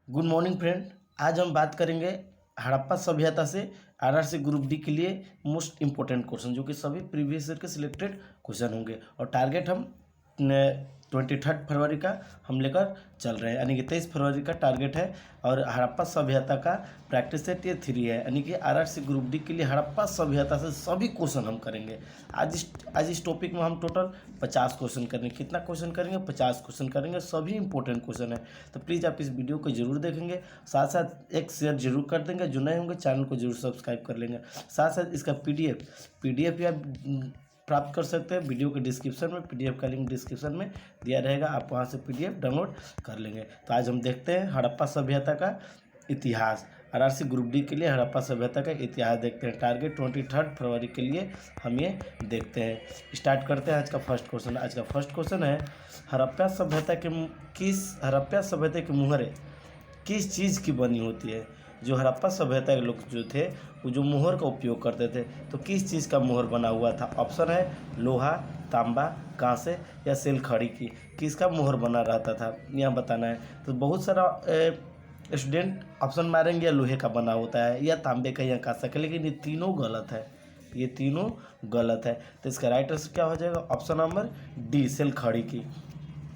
Good morning friend. आज हम बात करेंगे हड़प्पा सभ्यता से आरआरसी ग्रुप डी के लिए मोस्ट इम्पोर्टेंट क्वेश्चन, जो कि सभी प्रीवियस ईयर के सिलेक्टेड क्वेश्चन होंगे। और टारगेट हम 23 फरवरी का हम लेकर चल रहे हैं, यानी कि 23 फरवरी का टारगेट है। और हड़प्पा सभ्यता का प्रैक्टिस सेट ये 3 है, यानी कि आरआरसी ग्रुप डी के लिए हड़प्पा सभ्यता से सभी क्वेश्चन हम करेंगे। आज इस टॉपिक में हम टोटल 50 क्वेश्चन करेंगे। कितना क्वेश्चन करेंगे? 50 क्वेश्चन करेंगे। सभी इंपॉर्टेंट क्वेश्चन है, तो प्लीज़ आप इस वीडियो को जरूर देखेंगे। साथ साथ एक शेयर जरूर कर देंगे। जो नए होंगे चैनल को जरूर सब्सक्राइब कर लेंगे। साथ साथ इसका पीडीएफ भी आप प्राप्त कर सकते हैं। वीडियो के डिस्क्रिप्शन में पीडीएफ का लिंक डिस्क्रिप्शन में दिया रहेगा, आप वहां से पीडीएफ डाउनलोड कर लेंगे। तो आज हम देखते हैं हड़प्पा सभ्यता का इतिहास। आरआरसी ग्रुप डी के लिए हड़प्पा सभ्यता का इतिहास देखते हैं। टारगेट 23 फरवरी के लिए हम ये देखते हैं। स्टार्ट करते हैं आज का फर्स्ट क्वेश्चन। आज का फर्स्ट क्वेश्चन है, हड़प्पा सभ्यता की मुहरें किस चीज़ की बनी होती है? जो हड़प्पा सभ्यता के लोग जो थे वो जो मोहर का उपयोग करते थे, तो किस चीज़ का मोहर बना हुआ था? ऑप्शन है लोहा, तांबा, कांसे या सेल खड़ी की। किसका मोहर बना रहता था, यह बताना है। तो बहुत सारा स्टूडेंट ऑप्शन मारेंगे या लोहे का बना होता है या तांबे का या कांसे का, लेकिन ये तीनों गलत है। ये तीनों गलत है। तो इसका राइट आंसर क्या हो जाएगा? ऑप्शन नंबर डी, सेल खड़ी की।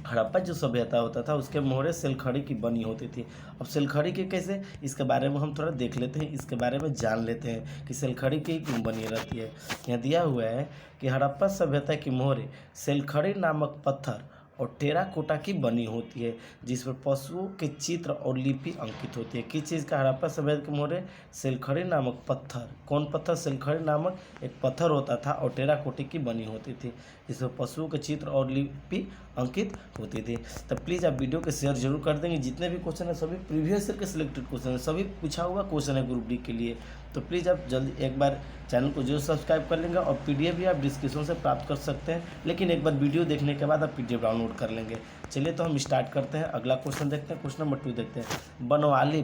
हड़प्पा जो सभ्यता होता था उसके मोहरें सेलखड़ी की बनी होती थी। अब सेलखड़ी की कैसे, इसके बारे में हम थोड़ा देख लेते हैं, इसके बारे में जान लेते हैं कि सेलखड़ी की क्यों बनी रहती है। यहाँ दिया हुआ है कि हड़प्पा सभ्यता की मोहरें सेलखड़ी नामक पत्थर और टेराकोटा की बनी होती है, जिस पर पशुओं के चित्र और लिपि अंकित होती है। किस चीज़ का? हड़प्पा सभ्यता की मोहरें सेलखड़ी नामक पत्थर। कौन पत्थर? सेलखड़ी नामक एक पत्थर होता था और टेराकोटे की बनी होती थी, जिसमें पशुओं के चित्र और लिपि अंकित होती थी। तो प्लीज़ आप वीडियो को शेयर जरूर कर देंगे। जितने भी क्वेश्चन है सभी प्रीवियस ईयर के सिलेक्टेड क्वेश्चन है, सभी पूछा हुआ क्वेश्चन है ग्रुप डी के लिए। तो प्लीज़ आप जल्दी एक बार चैनल को जरूर सब्सक्राइब कर लेंगे। और पीडीएफ भी आप डिस्क्रिप्शन से प्राप्त कर सकते हैं, लेकिन एक बार वीडियो देखने के बाद आप पीडीएफ डाउनलोड कर लेंगे। चलिए तो हम स्टार्ट करते हैं। अगला क्वेश्चन देखते हैं, क्वेश्चन नंबर 2 देखते हैं।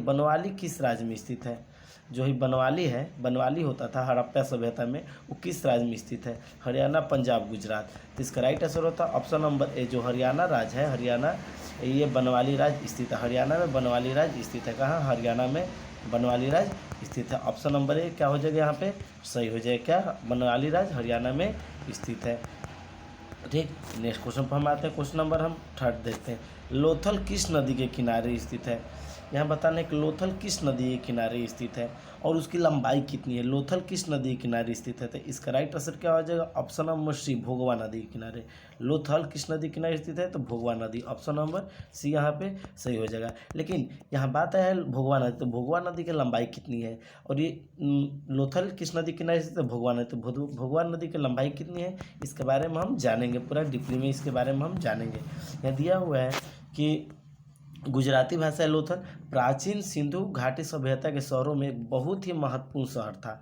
बनवाली किस राज्य में स्थित है? जो ही बनवाली है, बनवाली होता था हड़प्पा सभ्यता में, वो किस राज्य में स्थित है? हरियाणा, पंजाब, गुजरात। तो इसका राइट आंसर होता है ऑप्शन नंबर ए, जो हरियाणा राज्य है। हरियाणा, ये बनवाली राज्य स्थित है। हरियाणा में बनवाली राज्य स्थित है। कहाँ? हरियाणा में बनवाली राज्य स्थित है। ऑप्शन नंबर ए क्या हो जाएगा यहाँ पे? सही हो जाएगा। क्या? बनवाली राज्य हरियाणा में स्थित है। ठीक, नेक्स्ट क्वेश्चन पर हम आते हैं। क्वेश्चन नंबर हम 3 देखते हैं। लोथल किस नदी के किनारे स्थित है? यहाँ बताना है कि लोथल किस नदी के किनारे स्थित है और उसकी लंबाई कितनी है। लोथल किस नदी के किनारे स्थित है? तो इसका राइट आंसर क्या हो जाएगा? ऑप्शन नंबर सी, भोगवा नदी के किनारे। लोथल किस नदी के किनारे स्थित है? तो भोगवा नदी। ऑप्शन नंबर सी यहाँ पे सही हो जाएगा। लेकिन यहाँ बात है भोगवा नदी, तो भोगवा नदी की लंबाई कितनी है? और ये लोथल किस नदी के किनारे स्थित है? भोगवा नदी। तो भोगवा नदी की लंबाई कितनी है, इसके बारे में हम जानेंगे। पूरा डीपली में इसके बारे में हम जानेंगे। यहाँ दिया हुआ है कि गुजराती भाषा लोथल प्राचीन सिंधु घाटी सभ्यता के शहरों में एक बहुत ही महत्वपूर्ण शहर था।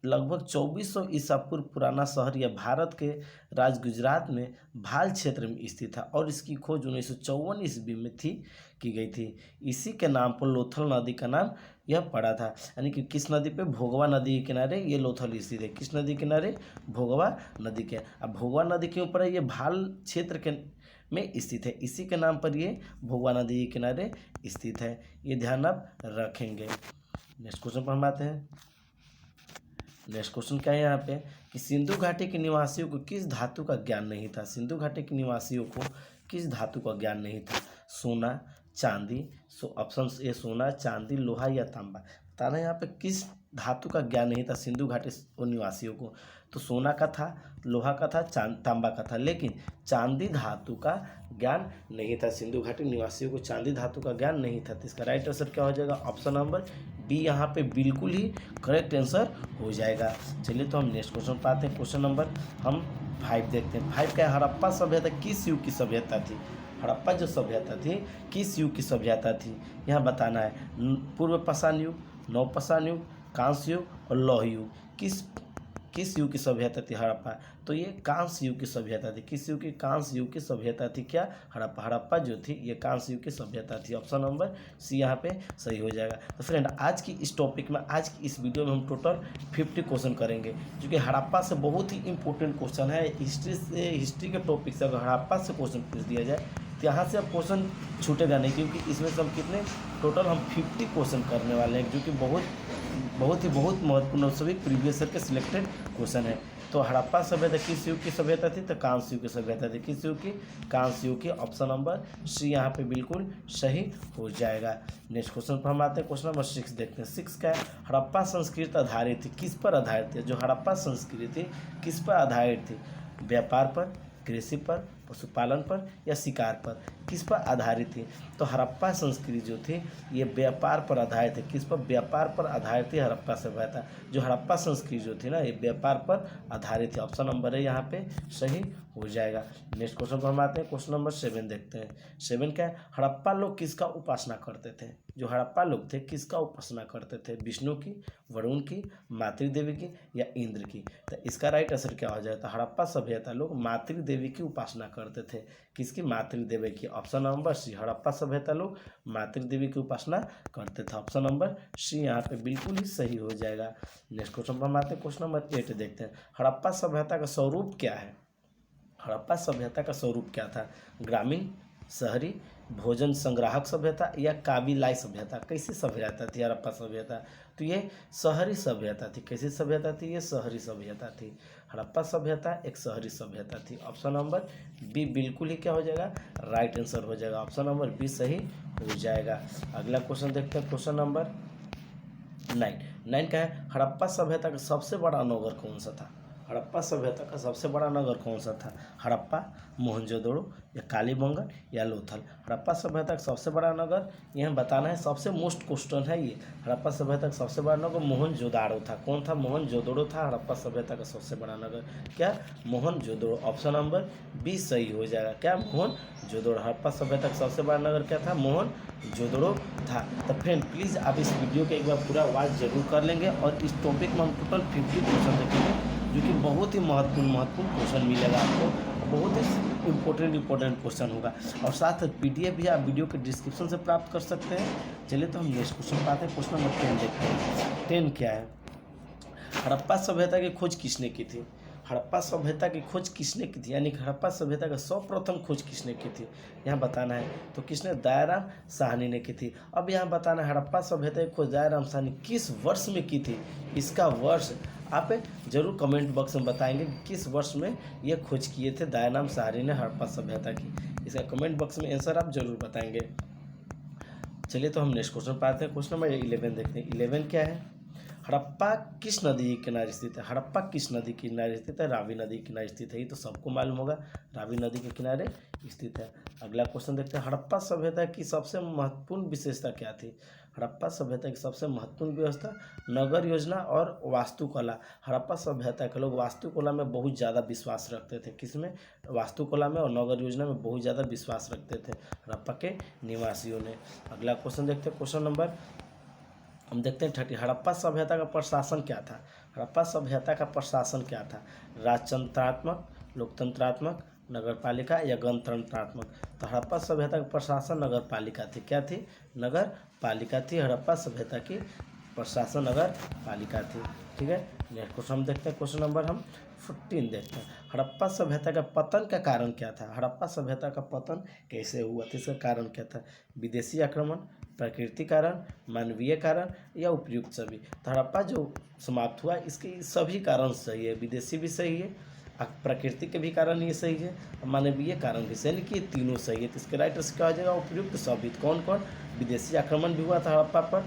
लगभग 2400 ईसा पूर्व पुराना शहर यह भारत के राज्य गुजरात में भाल क्षेत्र में स्थित था और इसकी खोज 1954 ईस्वी में की गई थी। इसी के नाम पर लोथल नदी का नाम यह पड़ा था। यानी कि किस नदी पे? भोगवा नदी के किनारे ये लोथल स्थित है। किस नदी के किनारे? भोगवा नदी के। अब भोगवा नदी के ऊपर है, ये भाल क्षेत्र के में स्थित है। इसी के नाम पर ये भोगवा नदी के किनारे स्थित है। ये ध्यान आप रखेंगे। नेक्स्ट क्वेश्चन पर हम आते हैं। नेक्स्ट क्वेश्चन क्या है यहाँ पे कि सिंधु घाटी के निवासियों को किस धातु का ज्ञान नहीं था? सिंधु घाटी के निवासियों को किस धातु का ज्ञान नहीं था? सोना, चांदी। ऑप्शन ए सोना, चांदी, लोहा या तांबा। बताना यहाँ पे किस धातु का ज्ञान नहीं था सिंधु घाटी निवासियों को? तो सोना का था, लोहा का था, तांबा का था, लेकिन चांदी धातु का ज्ञान नहीं था। सिंधु घाटी निवासियों को चांदी धातु का ज्ञान नहीं था। तो इसका राइट आंसर क्या हो जाएगा? ऑप्शन नंबर बी यहाँ पे बिल्कुल ही करेक्ट आंसर हो जाएगा। चलिए तो हम नेक्स्ट क्वेश्चन पाते हैं। क्वेश्चन नंबर हम 5 देखते हैं। 5 क्या है? हड़प्पा सभ्यता किस युग की सभ्यता थी? हड़प्पा जो सभ्यता थी किस युग की सभ्यता थी, यहाँ बताना है। पूर्व पाषाण युग, नवपाषाण युग, कांस्य युग और लौह युग। किस युग की सभ्यता थी हड़प्पा? तो ये कांस्य युग की सभ्यता थी। किस युग की? कांस्य युग की सभ्यता थी। क्या? हड़प्पा जो थी ये कांस्य युग की सभ्यता थी। ऑप्शन नंबर सी यहाँ पे सही हो जाएगा। तो फ्रेंड, आज की इस टॉपिक में, आज की इस वीडियो में हम टोटल 50 क्वेश्चन करेंगे, जो कि हड़प्पा से बहुत ही इंपॉर्टेंट क्वेश्चन है। हिस्ट्री के टॉपिक से अगर हड़प्पा से क्वेश्चन पूछ दिया जाए तो यहाँ से अब क्वेश्चन छूटेगा नहीं, क्योंकि इसमें से हम कितने टोटल हम 50 क्वेश्चन करने वाले हैं, जो कि बहुत महत्वपूर्ण सभी प्रीवियस ईयर के सिलेक्टेड क्वेश्चन है। तो हड़प्पा सभ्यता किस युग की सभ्यता थी? तो कांस्य युग की सभ्यता थी। किस युग की? कांस्य युग की। ऑप्शन नंबर सी यहाँ पे बिल्कुल सही हो जाएगा। नेक्स्ट क्वेश्चन पर हम आते हैं, क्वेश्चन नंबर 6 देखते हैं। 6 क्या है? हड़प्पा संस्कृति आधारित थी, किस पर आधारित थी? जो हड़प्पा संस्कृति किस पर आधारित थी? व्यापार पर, कृषि पर, पशुपालन पर या शिकार पर? किस पर आधारित थी? तो हड़प्पा संस्कृति जो थी ये व्यापार पर आधारित है। किस पर? व्यापार पर आधारित थी हड़प्पा सभ्यता। जो हड़प्पा संस्कृति जो थी ना ये व्यापार पर आधारित है। ऑप्शन नंबर है यहाँ पे सही हो जाएगा। नेक्स्ट क्वेश्चन पर हम आते हैं, क्वेश्चन नंबर 7 देखते हैं। 7 क्या है? हड़प्पा लोग किसका उपासना करते थे? जो हड़प्पा लोग थे किसका उपासना करते थे? विष्णु की, वरुण की, मातृदेवी की या इंद्र की? तो इसका राइट आंसर क्या हो जाएगा? हड़प्पा सभ्यता लोग मातृदेवी की उपासना करते थे। किसकी? मातृदेवी की। ऑप्शन नंबर सी, हड़प्पा सभ्यता लोग मातृदेवी की उपासना करते थे। ऑप्शन नंबर सी यहाँ पे बिल्कुल ही सही हो जाएगा। नेक्स्ट क्वेश्चन पर हम आते हैं, क्वेश्चन नंबर 8 देखते हैं। हड़प्पा सभ्यता का स्वरूप क्या है? हड़प्पा सभ्यता का स्वरूप क्या था? ग्रामीण, शहरी, भोजन संग्राहक सभ्यता या काबिलाई सभ्यता? कैसी सभ्यता थी हड़प्पा सभ्यता? तो ये शहरी सभ्यता थी। कैसी सभ्यता थी? ये शहरी सभ्यता थी। हड़प्पा सभ्यता एक शहरी सभ्यता थी। ऑप्शन नंबर बी बिल्कुल ही क्या हो जाएगा? राइट आंसर हो जाएगा। ऑप्शन नंबर बी सही हो जाएगा। अगला क्वेश्चन देखते हैं, क्वेश्चन नंबर 9 क्या है? हड़प्पा सभ्यता का सबसे बड़ा नगर कौन सा था? हड़प्पा सभ्यता का सबसे बड़ा नगर कौन सा था? हड़प्पा, मोहनजोदड़ो या कालीबंगन या लोथल? हड़प्पा सभ्यता का सबसे बड़ा नगर यह बताना है। सबसे मोस्ट क्वेश्चन है ये। हड़प्पा सभ्यता का सबसे बड़ा नगर मोहनजोदड़ो था। कौन था? मोहनजोदड़ो था हड़प्पा सभ्यता का सबसे बड़ा नगर। क्या? मोहनजोदड़ो। ऑप्शन नंबर बी सही हो जाएगा। क्या? मोहनजोदड़ो। हड़प्पा सभ्यता का सबसे बड़ा नगर क्या था? मोहनजोदड़ो था। तो फ्रेंड प्लीज़ आप इस वीडियो के एक बार पूरा वॉच जरूर कर लेंगे और इस टॉपिक में हम टोटल 50 क्वेश्चन देखेंगे, जो कि बहुत ही महत्वपूर्ण क्वेश्चन मिलेगा आपको। बहुत ही इम्पोर्टेंट क्वेश्चन होगा और साथ PDF भी आप वीडियो के डिस्क्रिप्शन से प्राप्त कर सकते हैं। चलिए तो हम नेक्स्ट क्वेश्चन पाते हैं, क्वेश्चन नंबर 10 देखते हैं। 10 क्या है? हड़प्पा सभ्यता की खोज किसने की थी? हड़प्पा सभ्यता की खोज किसने की थी? यानी कि हड़प्पा सभ्यता का सर्वप्रथम खोज किसने की थी, यहाँ बताना है। तो किसने? दयाराम साहनी ने की थी। अब यहाँ बताना है हड़प्पा सभ्यता की खोज दयाराम साहनी किस वर्ष में की थी? इसका वर्ष आप जरूर कमेंट बॉक्स में बताएंगे किस वर्ष में ये खोज किए थे दयाराम साहनी ने हड़प्पा सभ्यता की। इसका कमेंट बॉक्स में आंसर आप जरूर बताएंगे। चलिए तो हम नेक्स्ट क्वेश्चन पाते हैं, क्वेश्चन नंबर 11 देखते हैं। 11 क्या है? हड़प्पा किस नदी के किनारे स्थित है? हड़प्पा किस नदी के किनारे स्थित है? रावी नदी के किनारे स्थित है। ये तो सबको मालूम होगा, रावी नदी के किनारे स्थित है। अगला क्वेश्चन देखते हैं, हड़प्पा सभ्यता की सबसे महत्वपूर्ण विशेषता क्या थी? हड़प्पा सभ्यता की सबसे महत्वपूर्ण व्यवस्था नगर योजना और वास्तुकला। हड़प्पा सभ्यता के लोग वास्तुकला में बहुत ज़्यादा विश्वास रखते थे। किसमें? वास्तुकला में और नगर योजना में बहुत ज़्यादा विश्वास रखते थे हड़प्पा के निवासियों ने। अगला क्वेश्चन देखते हैं, क्वेश्चन नंबर हम देखते हैं 30। हड़प्पा सभ्यता का प्रशासन क्या था? हड़प्पा सभ्यता का प्रशासन क्या था? राजतंत्रात्मक, लोकतंत्रात्मक, नगरपालिका या गणतंत्रात्मक? तो हड़प्पा सभ्यता का प्रशासन नगर पालिका थी। क्या थी? नगर पालिका थी। हड़प्पा सभ्यता की प्रशासन नगर पालिका थी। ठीक है। नेक्स्ट क्वेश्चन हम देखते हैं, क्वेश्चन नंबर हम 14 देखते हैं। हड़प्पा सभ्यता का पतन का कारण क्या था? हड़प्पा सभ्यता का पतन कैसे हुआ था? इसका कारण क्या था? विदेशी आक्रमण, प्राकृतिक कारण, मानवीय कारण या उपयुक्त सभी? तो हड़प्पा जो समाप्त हुआ इसके सभी कारण सही है। विदेशी भी सही है, प्राकृतिक के भी कारण ये सही है, मानवीय कारण भी सही है, यानी कि ये तीनों सही है। तो इसके राइट आंसर क्या हो जाएगा? उपयुक्त सभी। कौन कौन? विदेशी आक्रमण भी हुआ था हड़प्पा पर,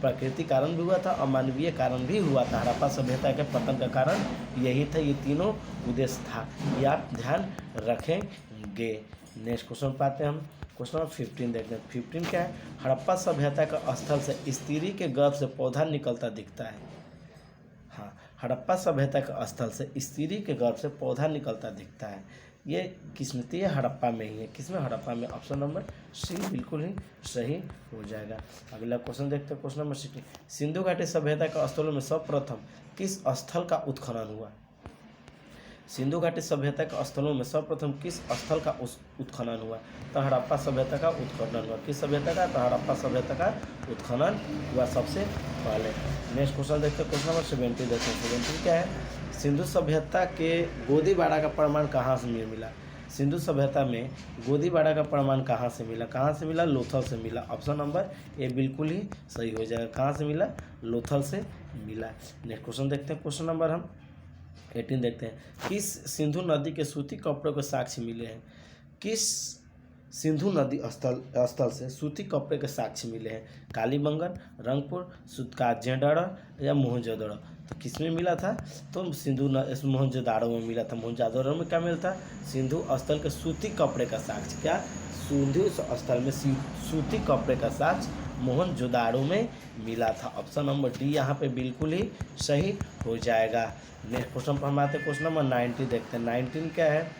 प्राकृतिक कारण भी हुआ था और मानवीय कारण भी हुआ था। हड़प्पा सभ्यता के पतन का कारण यही था, ये तीनों उद्देश्य था। ये आप ध्यान रखेंगे। नेक्स्ट क्वेश्चन पाते हैं हम, क्वेश्चन नंबर 15 देखते हैं। 15 क्या है? हड़प्पा सभ्यता का स्थल से स्त्री के गर्भ से पौधा निकलता दिखता है। हाँ, हड़प्पा सभ्यता का स्थल से स्त्री के गर्भ से पौधा निकलता दिखता है। ये किसमें थी? हड़प्पा में ही है। किसमें? हड़प्पा में। ऑप्शन नंबर सी बिल्कुल ही सही हो जाएगा। अगला क्वेश्चन देखते हैं, क्वेश्चन नंबर 16। सिंधु घाटी सभ्यता का स्थलों में सर्वप्रथम किस स्थल का उत्खनन हुआ? सिंधु घाटी सभ्यता के स्थलों में सर्वप्रथम किस स्थल का उत्खनन हुआ? तो हड़प्पा सभ्यता का उत्खनन हुआ। किस सभ्यता का? तो हड़प्पा सभ्यता का उत्खनन हुआ सबसे पहले। नेक्स्ट क्वेश्चन देखते हैं, क्वेश्चन नंबर 17 देखते हैं। 17 क्या है? सिंधु सभ्यता के गोदीबाड़ा का प्रमाण कहाँ से मिला? सिंधु सभ्यता में गोदीबाड़ा का प्रमाण कहाँ से मिला? कहाँ से मिला? लोथल से मिला। ऑप्शन नंबर ए बिल्कुल ही सही हो जाएगा। कहाँ से मिला? लोथल से मिला। नेक्स्ट क्वेश्चन देखते हैं। क्वेश्चन नंबर हम 18 देखते हैं। किस सिंधु नदी के सूती कपड़ों के साक्ष्य मिले हैं? किस सिंधु नदी स्थल से सूती कपड़े के साक्ष्य मिले हैं? कालीबंगन, रंगपुर, सुत्काजेंडरा या मोहनजोदड़ो? तो किस में मिला था? तो मोहनजोदाड़ो में मिला था। मोहनजोदाड़ो में क्या मिलता? सिंधु स्थल के सूती कपड़े का साक्ष्य। क्या? सिंधु स्थल में सूती कपड़े का साक्ष्य मोहनजोदाड़ो में मिला था। ऑप्शन नंबर डी यहाँ पे बिल्कुल ही सही हो जाएगा। नेक्स्ट क्वेश्चन पर हम आते हैं। क्वेश्चन नंबर 19 देखते हैं। 19 क्या है?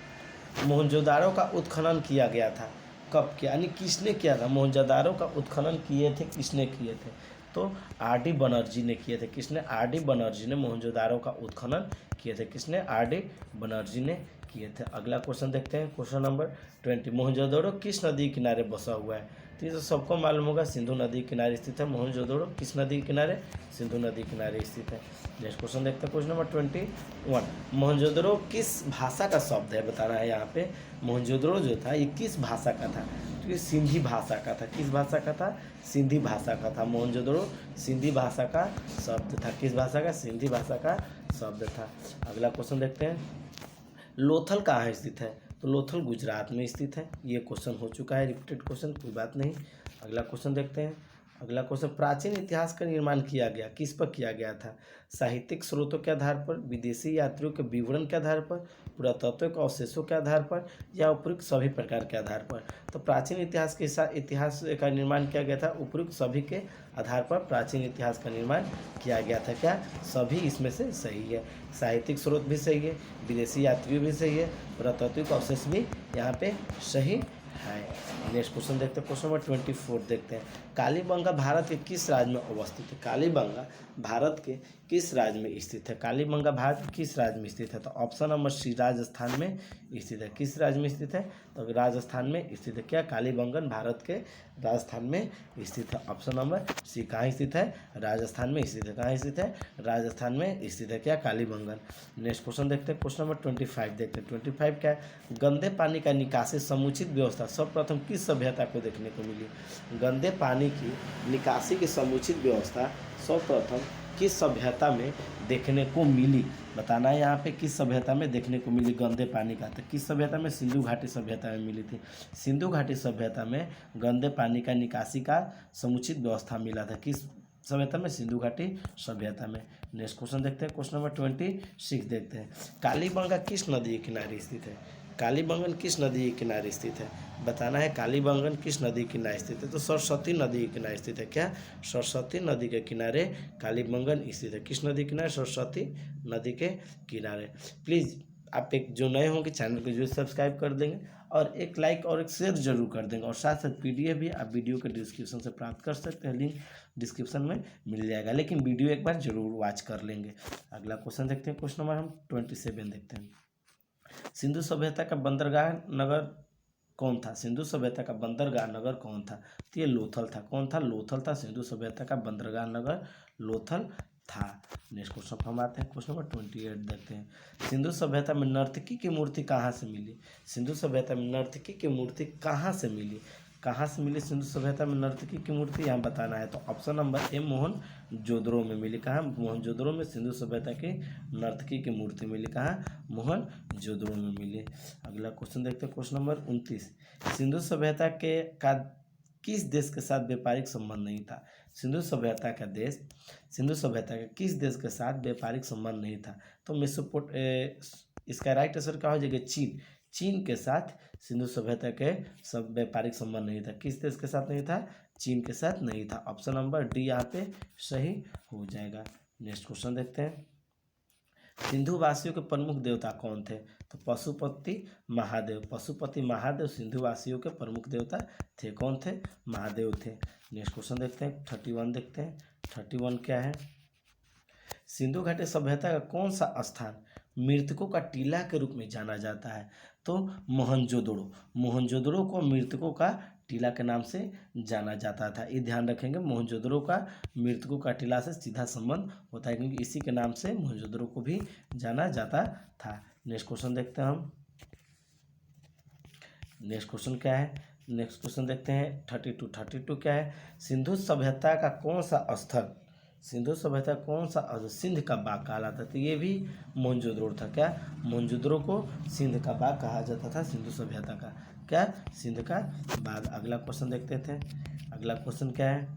मोहनजोदाड़ो का उत्खनन किया गया था कब किया, यानी किसने किया था? मोहनजोदाड़ो का उत्खनन किए थे, किसने किए थे? तो आर डी बनर्जी ने किए थे। किसने? आर डी बनर्जी ने मोहनजोदाड़ो का उत्खनन किए थे। किसने? आर डी बनर्जी ने किए थे। अगला क्वेश्चन देखते हैं। Question number 20। मोहनजोदाड़ो किस नदी के किनारे बसा हुआ है? तो ये तो सबको मालूम होगा, सिंधु नदी के किनारे स्थित है। मोहनजोदाड़ो किस नदी के किनारे? सिंधु नदी के किनारे स्थित है। नेक्स्ट क्वेश्चन देखते हैं। Question number 21। मोहनजोदाड़ो किस भाषा का शब्द है? बताना है यहाँ पे। मोहनजोदाड़ो जो था ये किस भाषा का था? तो ये सिंधी भाषा का था। किस भाषा का था? सिंधी भाषा का था। मोहनजोदाड़ो सिंधी भाषा का शब्द था। किस भाषा का? सिंधी भाषा का शब्द था। अगला क्वेश्चन देखते हैं। लोथल कहाँ स्थित है? तो लोथल गुजरात में स्थित है। ये क्वेश्चन हो चुका है, रिपीटेड क्वेश्चन, कोई बात नहीं। अगला क्वेश्चन देखते हैं। अगला क्वेश्चन, प्राचीन इतिहास का निर्माण किया गया किस पर किया गया था? साहित्यिक स्रोतों के आधार पर, विदेशी यात्रियों के विवरण के आधार पर, पुरातत्व के अवशेषों के आधार पर या उपयुक्त सभी प्रकार के आधार पर? तो प्राचीन इतिहास का निर्माण किया गया था उपयुक्त सभी के आधार पर। प्राचीन इतिहास का निर्माण किया गया था। क्या? सभी इसमें से सही है। साहित्यिक स्रोत भी सही है, विदेशी यात्रियों भी सही है, पुरातात्विक अवशेष भी यहाँ पे सही है। नेक्स्ट क्वेश्चन देखते हैं। क्वेश्चन नंबर 24 देखते हैं। कालीबंगा भारत के किस राज्य में अवस्थित है? कालीबंगा भारत के किस राज्य में स्थित है? कालीबंगा भारत के किस राज्य में स्थित है? तो ऑप्शन नंबर सी राजस्थान में स्थित है। किस राज्य में स्थित है? तो राजस्थान में स्थित है। क्या? कालीबंगन भारत के राजस्थान में स्थित है। ऑप्शन नंबर सी कहाँ स्थित है? राजस्थान में स्थित है। कहाँ स्थित है? राजस्थान में स्थित है। क्या? कालीबंगन। नेक्स्ट क्वेश्चन देखते हैं। क्वेश्चन नंबर 25 देखते हैं। 25 क्या है? गंदे पानी का निकासी समुचित व्यवस्था सर्वप्रथम किस सभ्यता को देखने को मिली? गंदे पानी की निकासी की समुचित व्यवस्था सर्वप्रथम किस सभ्यता में देखने को मिली? बताना है यहाँ पे किस सभ्यता में देखने को मिली गंदे पानी का? तो किस सभ्यता में? सिंधु घाटी सभ्यता में मिली थी। सिंधु घाटी सभ्यता में गंदे पानी का निकासी का समुचित व्यवस्था मिला था। किस सभ्यता में? सिंधु घाटी सभ्यता में। नेक्स्ट क्वेश्चन देखते हैं। क्वेश्चन नंबर 26 देखते हैं। कालीबंगा किस नदी के किनारे स्थित है? कालीबंगन किस नदी के किनारे स्थित है? बताना है कालीबंगन किस नदी के किनारे स्थित है? तो सरस्वती नदी के किनारे स्थित है। क्या? सरस्वती नदी के किनारे कालीबंगन स्थित है। किस नदी के किनारे? सरस्वती नदी के किनारे। प्लीज़ आप एक जो नए होंगे चैनल को जरूर सब्सक्राइब कर देंगे और एक लाइक और एक शेयर जरूर कर देंगे। और साथ साथ PDF भी आप वीडियो के डिस्क्रिप्शन से प्राप्त कर सकते हैं, लिंक डिस्क्रिप्शन में मिल जाएगा, लेकिन वीडियो एक बार जरूर वॉच कर लेंगे। अगला क्वेश्चन देखते हैं। क्वेश्चन नंबर हम 27 देखते हैं। सिंधु सभ्यता का बंदरगाह नगर कौन था? सिंधु सभ्यता का बंदरगाह नगर कौन था? तो ये लोथल था। कौन था? लोथल था। सिंधु सभ्यता का बंदरगाह नगर लोथल था। नेक्स्ट क्वेश्चन पर हम आते हैं। क्वेश्चन नंबर 28 देखते हैं। सिंधु सभ्यता में नर्तकी की मूर्ति कहाँ से मिली? सिंधु सभ्यता में नर्तकी की मूर्ति कहाँ से मिली? कहाँ से मिली सिंधु सभ्यता में नर्तकी की मूर्ति? यहाँ बताना है। तो ऑप्शन नंबर ए मोहनजोदड़ो में मिली। कहाँ? मोहनजोदड़ो में सिंधु सभ्यता की नर्तकी की मूर्ति मिली। कहाँ? मोहनजोदड़ो में मिली। अगला क्वेश्चन देखते हैं। Question number 29। सिंधु सभ्यता के का किस देश के साथ व्यापारिक संबंध नहीं था? सिंधु सभ्यता का किस देश के साथ व्यापारिक संबंध नहीं था? तो इसका राइट आंसर क्या हो जाएगा? चीन। चीन के साथ सिंधु सभ्यता के सब व्यापारिक संबंध नहीं था। किस देश के साथ नहीं था? चीन के साथ नहीं था। ऑप्शन नंबर डी यहाँ पे सही हो जाएगा। नेक्स्ट क्वेश्चन देखते हैं। सिंधु वासियों के प्रमुख देवता कौन थे? तो पशुपति महादेव सिंधु वासियों के प्रमुख देवता थे। कौन थे? महादेव थे। नेक्स्ट क्वेश्चन देखते हैं। 31 देखते हैं। 31 क्या है? सिंधु घाटी सभ्यता का कौन सा स्थान मृतकों का टीला के रूप में जाना जाता है? तो मोहनजोदड़ो को मृतकों का टीला के नाम से जाना जाता था। ये ध्यान रखेंगे, मोहनजोदड़ो का मृतकों का टीला से सीधा संबंध होता है, क्योंकि इसी के नाम से मोहनजोदड़ो को भी जाना जाता था। नेक्स्ट क्वेश्चन देखते हैं हम। नेक्स्ट क्वेश्चन क्या है, नेक्स्ट क्वेश्चन देखते हैं 32 क्या है, सिंधु सभ्यता का कौन सा स्थल, सिंधु सभ्यता कौन सा सिंध का बाग कहलाता था, तो ये भी मोहनजोदड़ो था। क्या, मोहनजोदड़ो को सिंध का बाग कहा जाता था, सिंधु सभ्यता का क्या, सिंध का बाग। अगला क्वेश्चन देखते थे, अगला क्वेश्चन क्या है,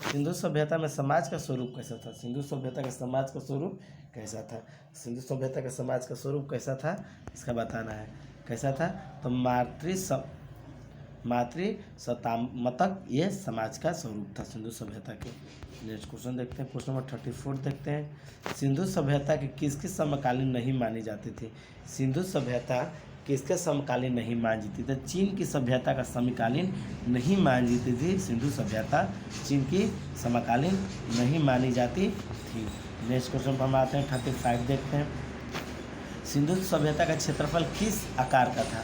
सिंधु सभ्यता में समाज का स्वरूप कैसा था, सिंधु सभ्यता का समाज का स्वरूप कैसा था, सिंधु सभ्यता का समाज का स्वरूप कैसा था, इसका बताना है। कैसा था, तो मातृसत्तात्मक ये समाज का स्वरूप था सिंधु सभ्यता के। नेक्स्ट क्वेश्चन देखते हैं, क्वेश्चन नंबर 34 देखते हैं, सिंधु सभ्यता की किसकी समकालीन नहीं मानी जाती थी, सिंधु सभ्यता किसके समकालीन नहीं मान जीती थी, चीन की सभ्यता का समकालीन नहीं मान जीती थी सिंधु सभ्यता, चीन की समकालीन नहीं मानी जाती थी। नेक्स्ट क्वेश्चन पर हम आते हैं 35 देखते हैं, सिंधु सभ्यता का क्षेत्रफल किस आकार का था,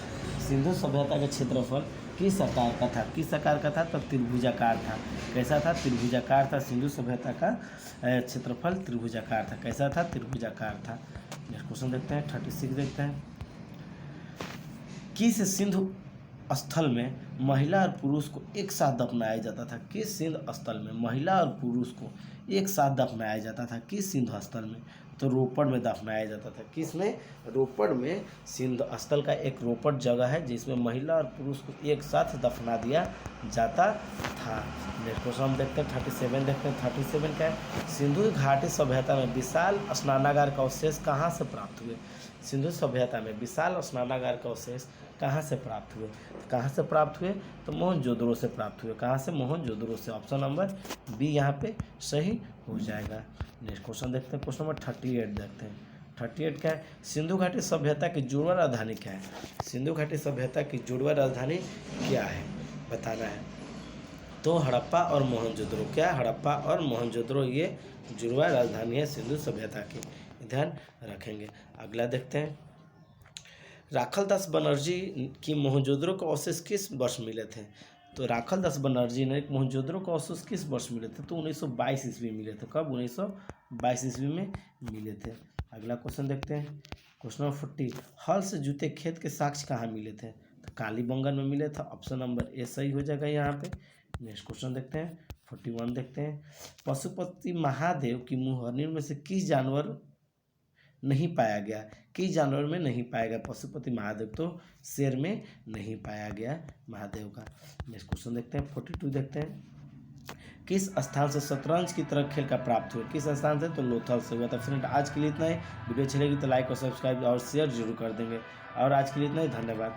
सिंधु सभ्यता का क्षेत्रफल किस आकार का था, किस आकार का था, तो त्रिभुजाकार था। कैसा था, त्रिभुजाकार था, सिंधु सभ्यता का क्षेत्रफल त्रिभुजाकार था। कैसा था, त्रिभुजाकार था। नेक्स्ट क्वेश्चन देखते हैं 36 देखते हैं, किस सिंधु स्थल में महिला और पुरुष को एक साथ दफनाया जाता था, किस सिंधु स्थल में महिला और पुरुष को एक साथ दफनाया जाता था, किस सिंधु स्थल में, तो रोपड़ में दफनाया जाता था। किस में, रोपड़ में, सिंधु स्थल का एक रोपड़ जगह है जिसमें महिला और पुरुष को एक साथ दफना दिया जाता था। नेक्स्ट क्वेश्चन हम देखते हैं 37 देखते हैं, 37 क्या है, सिंधु घाटी सभ्यता में विशाल स्नानागार का अवशेष कहाँ से प्राप्त हुए, सिंधु सभ्यता में विशाल स्नानागार का अवशेष कहाँ से प्राप्त हुए, कहाँ से प्राप्त हुए, तो मोहनजोदड़ो से प्राप्त हुए। कहाँ से, मोहनजोदड़ो से। ऑप्शन नंबर बी यहाँ पे सही हो जाएगा। नेक्स्ट क्वेश्चन देखते हैं, क्वेश्चन नंबर 38 देखते हैं, 38 क्या है, सिंधु घाटी सभ्यता की जुड़वा राजधानी क्या है, सिंधु घाटी सभ्यता की जुड़वा राजधानी क्या है, बताना है। तो हड़प्पा और मोहनजोदड़ो, क्या, हड़प्पा और मोहनजोदड़ो ये जुड़वा राजधानी है सिंधु सभ्यता की, ध्यान रखेंगे। अगला देखते हैं, राखल दास बनर्जी की मोहनजोदड़ो को अवशेष किस वर्ष मिले थे, तो राखल दास बनर्जी ने मोहनजोदड़ो को अवशेष किस वर्ष मिले थे, तो 1922 ईस्वी मिले थे। कब, 1922 ईस्वी में मिले थे। अगला क्वेश्चन देखते हैं, क्वेश्चन नंबर 40, हल से जुते खेत के साक्ष्य कहाँ मिले थे, तो कालीबंगन में मिले था। ऑप्शन नंबर ए सही हो जाएगा यहाँ पे। नेक्स्ट क्वेश्चन देखते हैं 41 देखते हैं, पशुपति महादेव की मुहर्निर में से किस जानवर नहीं पाया गया, किस जानवर में नहीं पाया गया पशुपति महादेव, तो शेर में नहीं पाया गया महादेव का। नेक्स्ट क्वेश्चन देखते हैं 42 देखते हैं, किस स्थान से शतरंज की तरह खेल का प्राप्त हुआ, किस स्थान से, तो लोथल से हुआ था। फ्रेंड आज के लिए इतना ही, वीडियो अच्छी लगी तो लाइक और सब्सक्राइब और शेयर जरूर कर देंगे, और आज के लिए इतना ही, धन्यवाद।